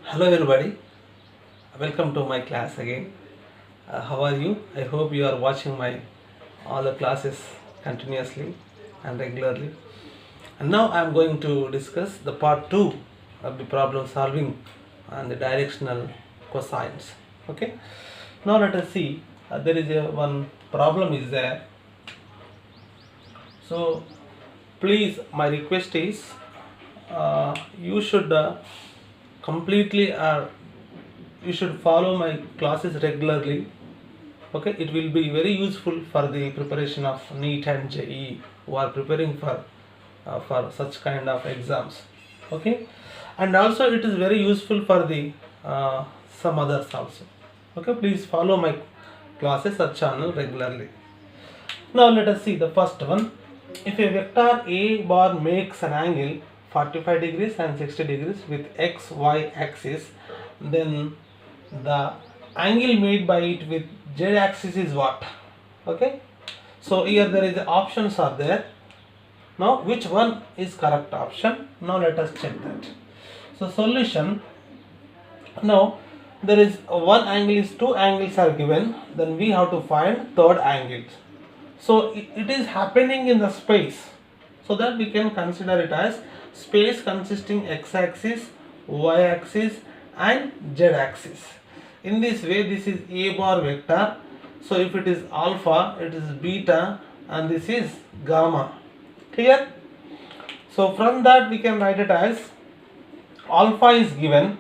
Hello everybody, welcome to my class again. How are you? I hope you are watching my all the classes continuously and regularly. And now I am going to discuss the part 2 of the problem solving and the directional cosines. Okay. Now let us see. There is one problem is there. So please, my request is you should completely you should follow my classes regularly. Okay, it will be very useful for the preparation of NEET and JEE who are preparing for such kind of exams. Okay, and also it is very useful for the some others also. Okay, please follow my classes or channel regularly. Now let us see the first one. If a vector A bar makes an angle 45 degrees and 60 degrees with x, y axis, then the angle made by it with z axis is what? Okay. So here there is options are there. Now which one is correct option? Now let us check that. So solution. Now there is one angle is two angles are given, then we have to find third angle. So it is happening in the space, so that we can consider it as space consisting x-axis, y-axis and z-axis. In this way, this is a bar vector. So if it is alpha, it is beta and this is gamma. Clear? So from that we can write it as alpha is given,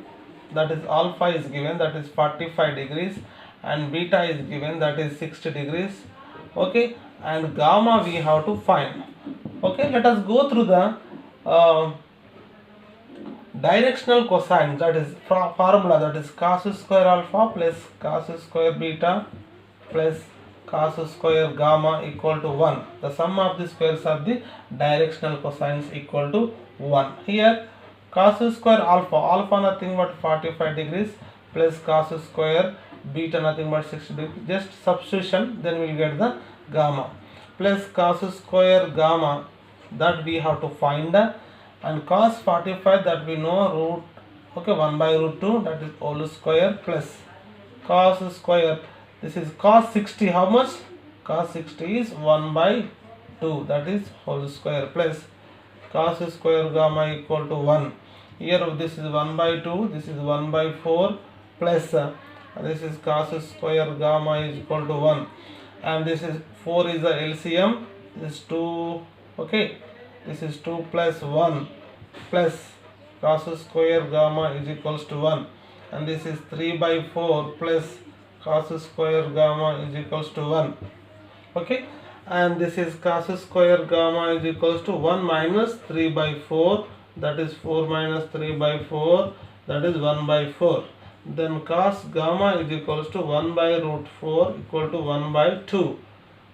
that is 45 degrees, and beta is given, that is 60 degrees. Okay, and gamma we have to find. Okay, let us go through the directional cosine, that is formula, that is cos square alpha plus cos square beta plus cos square gamma equal to 1. The sum of the squares of the directional cosines equal to 1. Here cos square alpha nothing but 45 degrees plus cos square beta nothing but 60 degrees, just substitution, then we will get the gamma plus cos square gamma, that we have to find, and cos 45 that we know root, okay, 1 by root 2, that is whole square, plus cos square, this is cos 60, how much? Cos 60 is 1 by 2, that is whole square, plus cos square gamma equal to 1. Here this is 1 by 2, this is 1 by 4, plus this is cos square gamma is equal to 1, and this is 4 is the LCM, this is 2, okay, this is 2 plus 1 plus cos square gamma is equals to 1, and this is 3 by 4 plus cos square gamma is equals to 1. Okay, and this is cos square gamma is equals to 1 minus 3 by 4, that is 4 minus 3 by 4, that is 1 by 4. Then cos gamma is equals to 1 by root 4 equal to 1 by 2.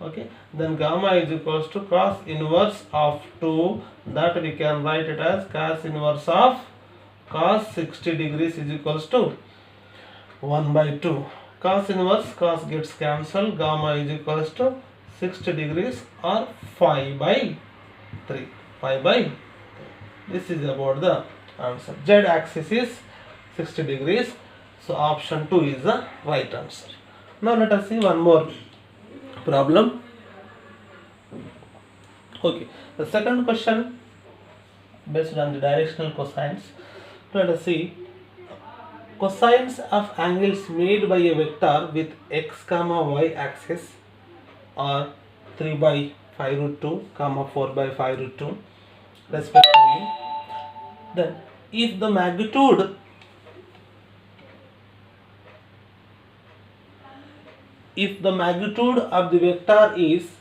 Okay, then gamma is equals to cos inverse of 2, that we can write it as cos inverse of cos 60 degrees is equals to 1 by 2. Cos inverse, cos gets cancelled, gamma is equals to 60 degrees or 5 by 3. 5 by 3. This is about the answer. Z axis is 60 degrees. So option 2 is the right answer. Now let us see one more problem. Okay, the second question based on the directional cosines. Let us see cosines of angles made by a vector with x comma y axis are 3 by 5 root 2 comma 4 by 5 root 2 respectively. Then if the magnitude of the vector is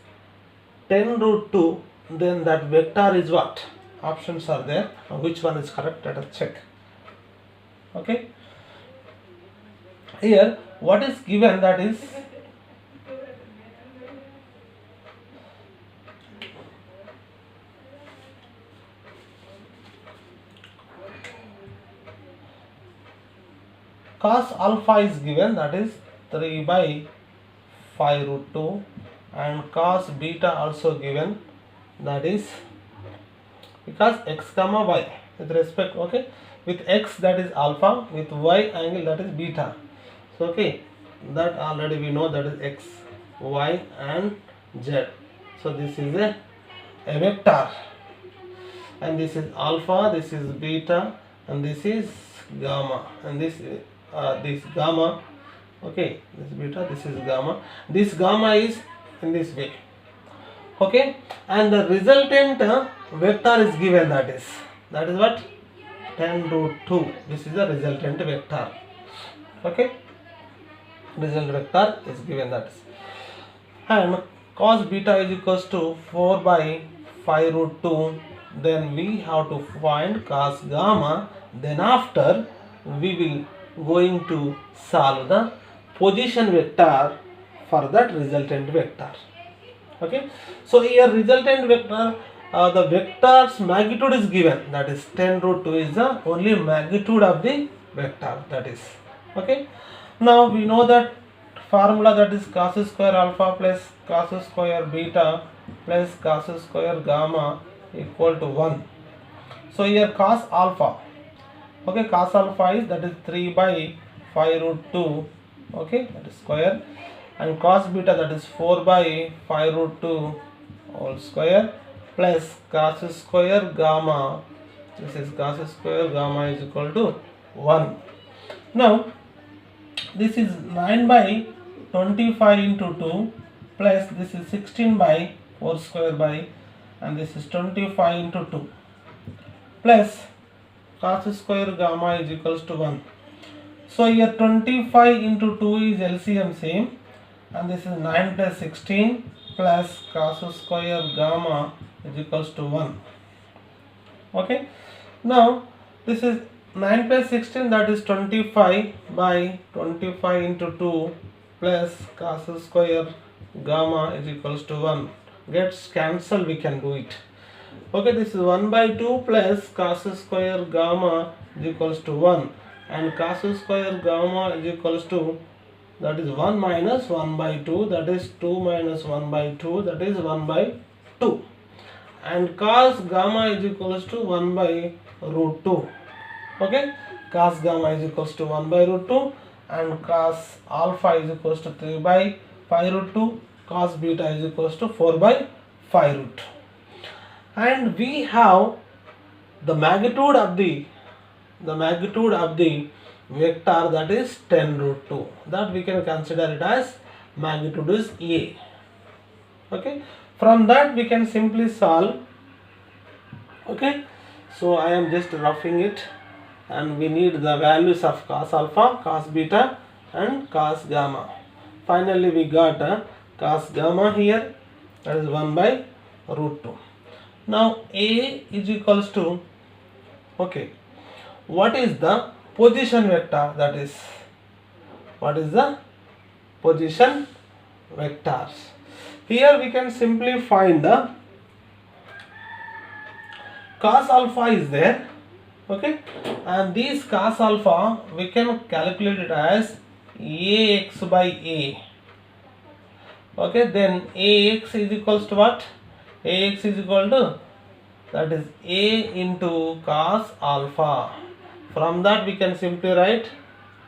10 root 2, then that vector is what? Options are there. Now which one is correct? Let us check. Okay. Here what is given, that is cos alpha is given, that is 3 by 5 root 2, and cos beta also given, that is because x comma y, with respect, okay, with x that is alpha, with y angle that is beta. So okay, that already we know, that is x, y and z. So this is a vector, and this is alpha, this is beta, and this is gamma, and this gamma, okay, this is beta, this is gamma. This gamma is in this way, okay, and the resultant vector is given, that is what, 10 root 2. This is the resultant vector, okay, resultant vector is given, that is, and cos beta is equals to 4 by 5 root 2. Then we have to find cos gamma. Then after we will going to solve the position vector for that resultant vector, okay. So here resultant vector, the vector's magnitude is given, that is 10 root 2 is the only magnitude of the vector, that is, okay. Now we know that formula, that is cos square alpha plus cos square beta plus cos square gamma equal to 1. So here cos alpha, okay, cos alpha is, that is 3 by 5 root 2, okay, that is square, and cos beta, that is 4 by 5 root 2 whole square, plus cos square gamma, this is cos square gamma is equal to 1. Now this is 9 by 25 into 2 plus this is 16 by 4 square by, and this is 25 into 2 plus cos square gamma is equals to 1. So here 25 into 2 is LCM same, and this is 9 plus 16 plus cos square gamma is equals to 1, okay. Now this is 9 plus 16, that is 25 by 25 into 2 plus cos square gamma is equals to 1. Gets cancelled, we can do it, okay. This is 1 by 2 plus cos square gamma is equals to 1, and cos square gamma is equals to, that is 1 minus 1 by 2, that is 2 minus 1 by 2, that is 1 by 2, and cos gamma is equals to 1 by root 2, okay. Cos gamma is equals to 1 by root 2, and cos alpha is equals to 3 by 5 root 2, cos beta is equals to 4 by 5 root 2. And we have the magnitude of the vector, that is 10 root 2, that we can consider it as magnitude is A, okay. From that we can simply solve, okay. So I am just roughing it, and we need the values of cos alpha, cos beta and cos gamma. Finally we got cos gamma here, that is 1 by root 2. Now A is equals to, okay, what is the position vector, that is, what is the position vectors? Here we can simply find the cos alpha is there, okay, and this cos alpha we can calculate it as ax by a, okay. Then ax is equals to what? Ax is equal to, that is a into cos alpha. From that we can simply write,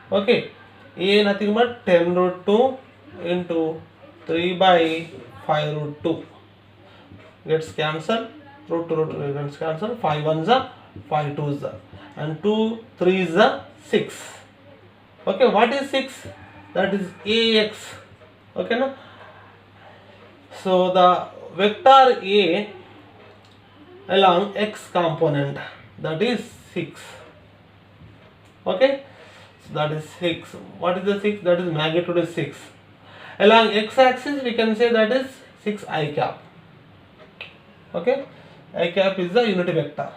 okay, a nothing but 10 root 2 into 3 by 5 root 2 gets cancelled, root to root gets cancelled, 5 1s are 5 2s are, and 2 3s are 6, okay. What is 6? That is ax, okay, no? So the vector A along x component, that is 6, okay. So that is 6. What is the 6? That is magnitude is 6. Along x axis we can say that is 6 I cap, okay. I cap is the unit vector.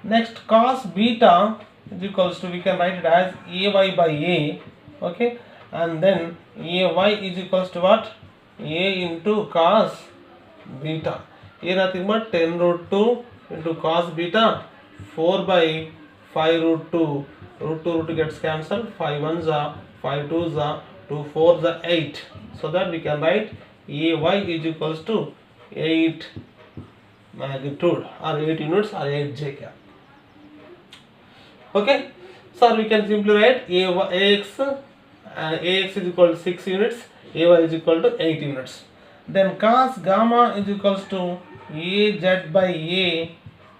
Next cos beta is equals to, we can write it as ay by a, okay, and then ay is equals to what? A into cos beta. A nothing but 10 root 2 into cos beta, 4 by 5 root 2, root to root gets cancelled, 5 1s are 5 2s are 2 4s are 8. So that we can write ay is equals to 8 magnitude, or 8 units, or 8 j cap. Okay, so we can simply write ax and ax is equal to 6 units, ay is equal to 8 units. Then cos gamma is equals to az by a.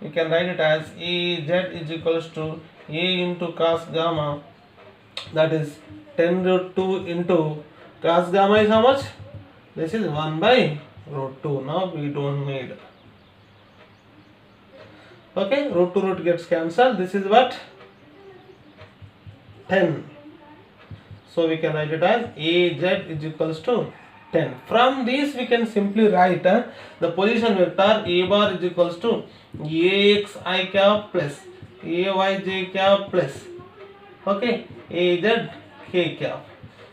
We can write it as az is equals to a into cos gamma, that is 10 root 2 into cos gamma is how much? This is 1 by root 2. Now we don't need. Okay, root to root gets cancelled. This is what? 10. So we can write it as az is equals to 10. From this we can simply write the position vector a bar is equals to ax I cap plus ay j cap plus, okay, az k cap.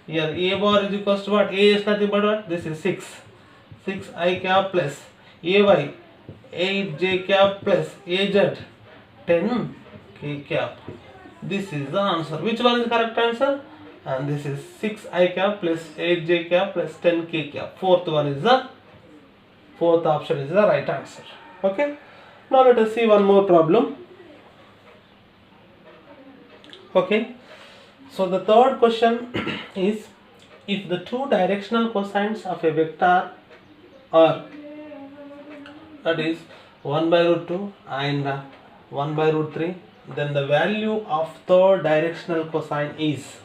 Here a bar is equals to what? A is nothing but what? This is 6 I cap plus ay 8 j cap plus az 10 k cap. This is the answer. Which one is the correct answer? And this is 6 I cap plus 8 j cap plus 10 k cap. Fourth option is the right answer. Okay. Now let us see one more problem. Okay. So the third question is, if the two directional cosines of a vector are, that is 1 by root 2 and 1 by root 3, then the value of third directional cosine is.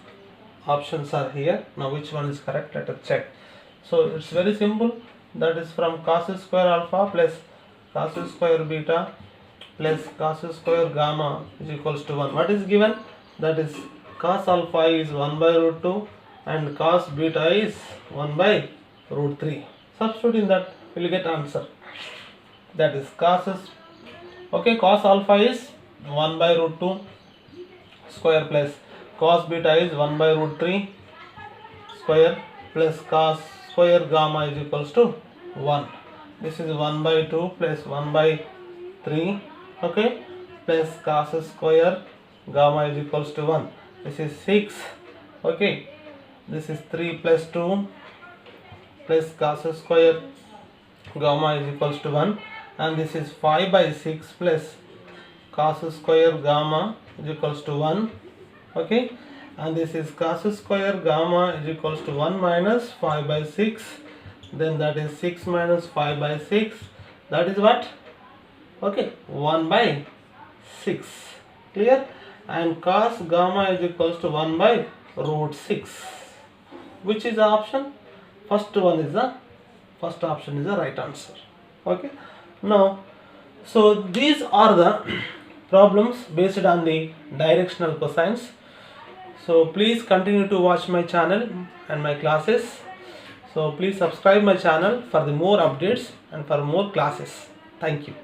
Options are here. Now which one is correct? Let us check. So it's very simple. That is from cos square alpha plus cos square beta plus cos square gamma is equals to 1. What is given? That is cos alpha is 1 by root 2 and cos beta is 1 by root 3. Substitute in that, we will get answer. That is cos alpha is 1 by root 2 square plus cos beta is 1 by root 3 square plus cos square gamma is equals to 1. This is 1 by 2 plus 1 by 3, okay, plus cos square gamma is equals to 1. This is 6, okay, this is 3 plus 2 plus cos square gamma is equals to 1, and this is 5 by 6 plus cos square gamma is equals to 1, okay, and this is cos square gamma is equals to 1 minus 5 by 6, then that is 6 minus 5 by 6, that is what? Okay, 1 by 6, clear? And cos gamma is equals to 1 by root 6. Which is the option? First option is the right answer. Okay, now so these are the problems based on the directional cosines. So please continue to watch my channel and my classes. So please subscribe my channel for the more updates and for more classes. Thank you.